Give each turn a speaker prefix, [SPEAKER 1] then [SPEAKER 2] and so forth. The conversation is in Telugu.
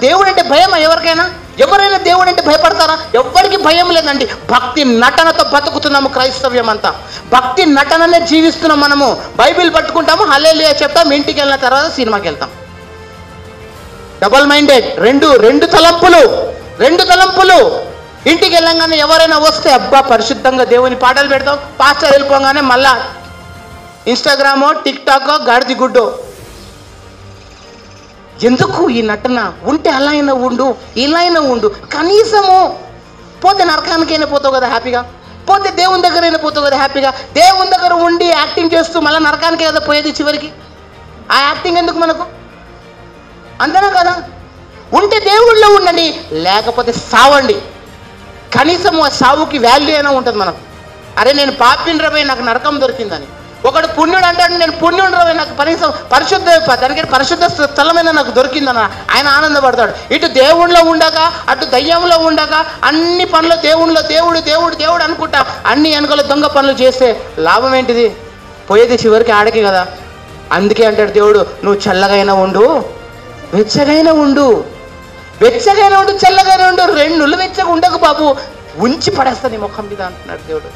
[SPEAKER 1] దేవుడు అంటే భయమా ఎవరికైనా? ఎవరైనా దేవుడు అంటే భయపడతారా? ఎవరికి భయం లేదండి. భక్తి నటనతో బతుకుతున్నాము క్రైస్తవ్యం అంతా. భక్తి నటననే జీవిస్తున్నాం మనము. బైబిల్ పట్టుకుంటాము, హల్లెలూయా చెప్తాం, ఇంటికి వెళ్ళిన తర్వాత సినిమాకి వెళ్తాం. డబల్ మైండెడ్, రెండు తలంపులు. ఇంటికి వెళ్ళంగానే ఎవరైనా వస్తే అబ్బా పరిశుద్ధంగా దేవుని పాటలు పెడతాం, పాస్టర్ వెళ్ళిపోగానే మళ్ళా ఇన్స్టాగ్రామో టిక్టాకో గాడిది గుడ్డో. ఎందుకు ఈ నటన? ఉంటే అలా అయినా ఉండు, ఇలా అయినా ఉండు. కనీసము పోతే నరకానికైనా పోతావు కదా హ్యాపీగా, పోతే దేవుని దగ్గర అయినా పోతావు కదా హ్యాపీగా. దేవుని దగ్గర ఉండి యాక్టింగ్ చేస్తూ మళ్ళీ నరకానికే కదా పోయేది చివరికి. ఆ యాక్టింగ్ ఎందుకు మనకు? అంతేనా కదా? ఉంటే దేవుళ్ళో ఉండండి, లేకపోతే సావండి. కనీసం ఆ సావుకి వాల్యూ అయినా ఉంటుంది మనకు. అరే నేను పాపిని రవై నాకు నరకం దొరికిందని. ఒకడు పుణ్యుడు అంటాడు, నేను పుణ్యుడు రవై నాకు కనీసం దానికి పరిశుద్ధ స్థలమైన నాకు దొరికిందన్న ఆయన ఆనందపడతాడు. ఇటు దేవుళ్ళో ఉండక అటు దయ్యంలో ఉండక అన్ని పనులు దేవుడు అనుకుంటా అన్ని వెనుకలు దొంగ పనులు చేస్తే లాభం ఏంటిది? పోయేది చివరికి ఆడకి కదా. అందుకే అంటాడు దేవుడు, నువ్వు చల్లగైనా ఉండు, వెచ్చగైనా ఉండు, చల్లగైనా ఉండు. 2 వెచ్చగా ఉండకు బాబు, ఉంచి పడేస్తా నీ ముఖం మీద అంటున్నాడు దేవుడు.